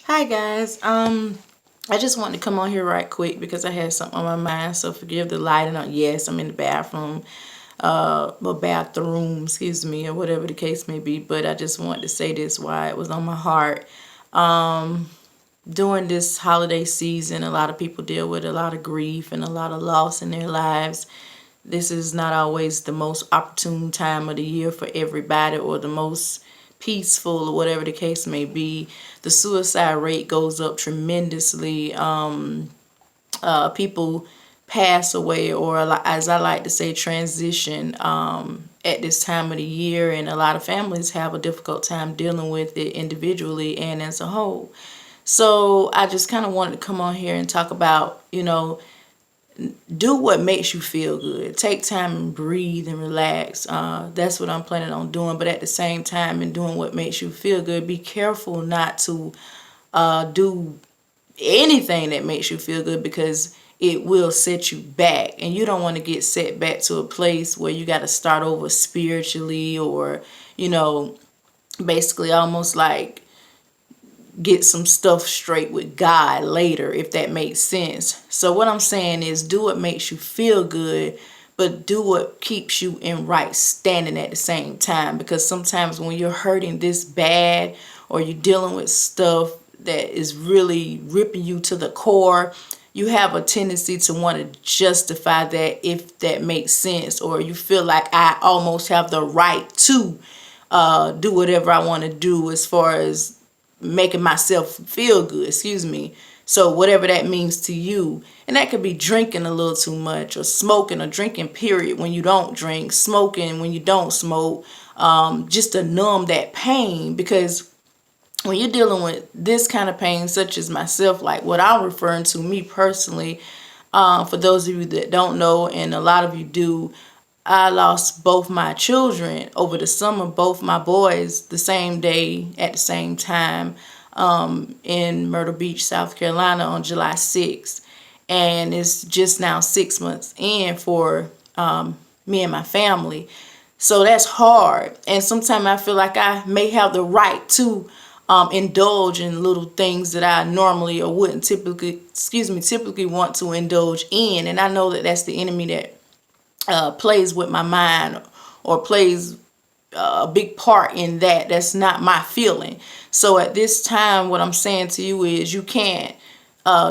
Hi guys. I just wanted to come on here right quick because I had something on my mind. So forgive the lighting. Yes, I'm in the bathroom, excuse me, or whatever the case may be. But I just wanted to say this why it was on my heart. During this holiday season, a lot of people deal with a lot of grief and a lot of loss in their lives. This is not always the most opportune time of the year for everybody or the most peaceful or whatever the case may be. The suicide rate goes up tremendously. People pass away, or as I like to say, transition at this time of the year, and a lot of families have a difficult time dealing with it individually and as a whole. So I just kind of wanted to come on here and talk about, do what makes you feel good. Take time and breathe and relax. That's what I'm planning on doing. But at the same time, in doing what makes you feel good, be careful not to do anything that makes you feel good, because it will set you back. And you don't want to get set back to a place where you got to start over spiritually, or, you know, basically almost like get some stuff straight with God later, if that makes sense. So what I'm saying is, do what makes you feel good, but do what keeps you in right standing at the same time. Because sometimes when you're hurting this bad, or you're dealing with stuff that is really ripping you to the core, you have a tendency to want to justify that, if that makes sense, or you feel like I almost have the right to do whatever I want to do as far as making myself feel good, excuse me. So whatever that means to you, and that could be drinking a little too much, or smoking, or drinking period when you don't drink, smoking when you don't smoke, just to numb that pain. Because when you're dealing with this kind of pain, such as myself, like what I'm referring to, me personally, for those of you that don't know, and a lot of you do, I lost both my children over the summer, both my boys, the same day at the same time, in Myrtle Beach, South Carolina, on July 6th. And it's just now 6 months in for me and my family. So that's hard. And sometimes I feel like I may have the right to indulge in little things that I normally or wouldn't typically want to indulge in. And I know that that's the enemy that plays with my mind, or plays a big part in that. That's not my feeling. So at this time, what I'm saying to you is, you can't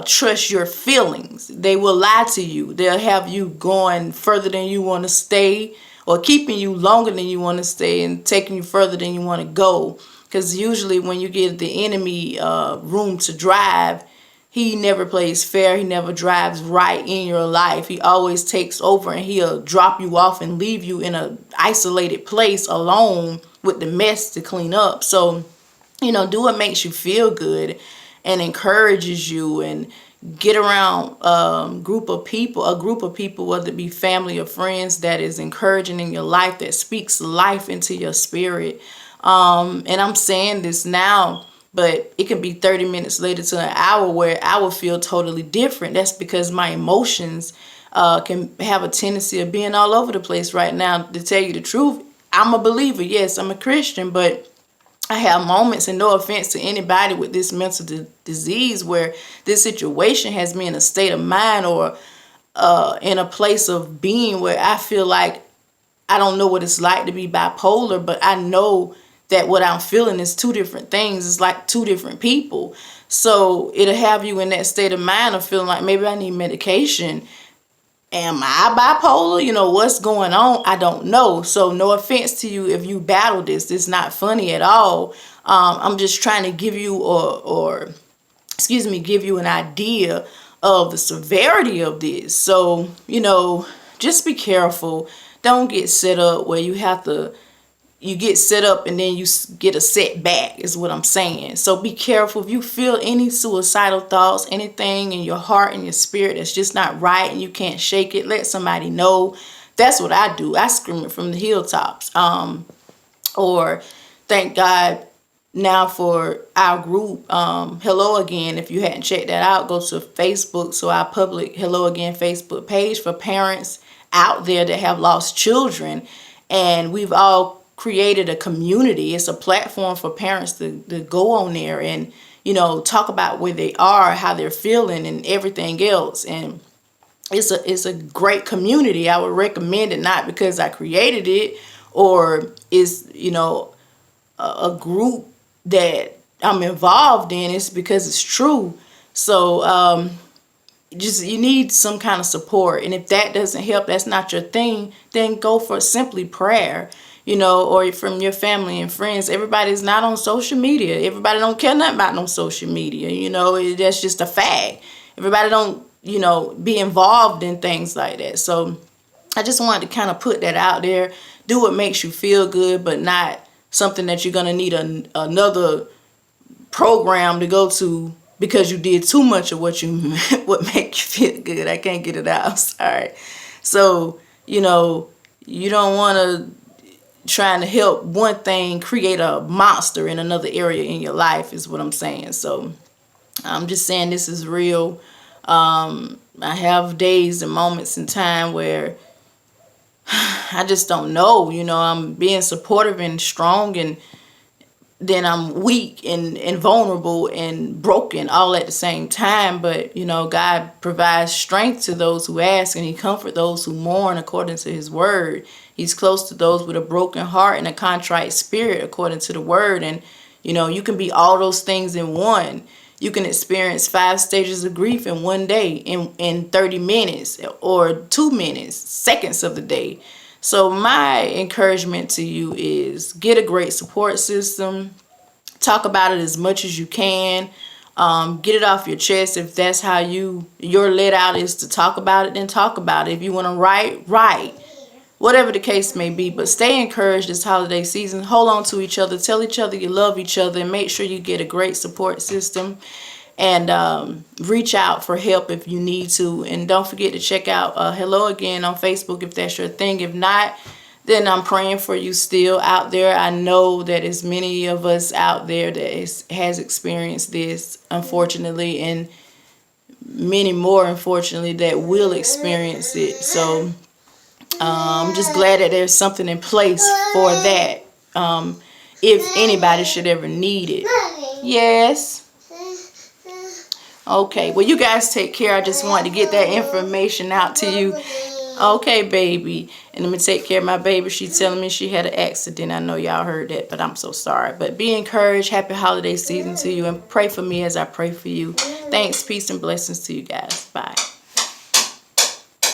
trust your feelings. They will lie to you. They'll have you going further than you want to stay, or keeping you longer than you want to stay, and taking you further than you want to go. Because usually when you give the enemy room to drive, he never plays fair. He never drives right in your life. He always takes over, and he'll drop you off and leave you in a isolated place alone with the mess to clean up. So, do what makes you feel good and encourages you, and get around a group of people, whether it be family or friends, that is encouraging in your life, that speaks life into your spirit. And I'm saying this now, but it can be 30 minutes later to an hour where I will feel totally different. That's because my emotions can have a tendency of being all over the place right now. To tell you the truth, I'm a believer. Yes, I'm a Christian, but I have moments, and no offense to anybody with this mental disease, where this situation has me in a state of mind, or in a place of being, where I feel like I don't know what it's like to be bipolar, but I know that what I'm feeling is two different things. It's like two different people. So it'll have you in that state of mind of feeling like, maybe I need medication. Am I bipolar? What's going on? I don't know. So no offense to you if you battle this. It's not funny at all. I'm just trying to give you, give you an idea of the severity of this. So, just be careful. Don't get set up where you get set up and then you get a setback, is what I'm saying. So be careful. If you feel any suicidal thoughts, anything in your heart and your spirit that's just not right, and you can't shake it, let somebody know. That's what I do. I scream it from the hilltops. Or thank God now for our group, Hello Again. If you hadn't checked that out, go to Facebook. So our public Hello Again Facebook page for parents out there that have lost children. And we've all created a community. It's a platform for parents to go on there and, talk about where they are, how they're feeling, and everything else. And it's a great community. I would recommend it, not because I created it or is a group that I'm involved in. It's because it's true. So just you need some kind of support, and if that doesn't help, that's not your thing, then go for simply prayer, or from your family and friends. Everybody's not on social media. Everybody don't care nothing about no social media. That's just a fact. Everybody don't be involved in things like that. So I just wanted to kind of put that out there. Do what makes you feel good, but not something that you're gonna need another program to go to because you did too much of what make you feel good. I can't get it out. I'm sorry. So you don't want to trying to help one thing create a monster in another area in your life, is what I'm saying. So I'm just saying this is real. I have days and moments in time where I just don't know. I'm being supportive and strong, and then I'm weak and vulnerable and broken all at the same time. But God provides strength to those who ask, and He comforts those who mourn according to His word. He's close to those with a broken heart and a contrite spirit according to the word. And you can be all those things in one. You can experience 5 stages of grief in one day, in 30 minutes or 2 minutes, seconds of the day. So my encouragement to you is get a great support system. Talk about it as much as you can. Get it off your chest. If that's how your let out is to talk about it, then talk about it. If you want to write. Whatever the case may be. But stay encouraged this holiday season. Hold on to each other. Tell each other you love each other. And make sure you get a great support system. And reach out for help if you need to. And don't forget to check out Hello Again on Facebook if that's your thing. If not, then I'm praying for you still out there. I know that as many of us out there that has experienced this, unfortunately, and many more, unfortunately, that will experience it. So I'm just glad that there's something in place for that, if anybody should ever need it. Yes. Okay, well, you guys take care. I just wanted to get that information out to you. Okay, baby. And let me take care of my baby. She's telling me she had an accident. I know y'all heard that, but I'm so sorry. But be encouraged. Happy holiday season to you. And pray for me as I pray for you. Thanks, peace, and blessings to you guys. Bye.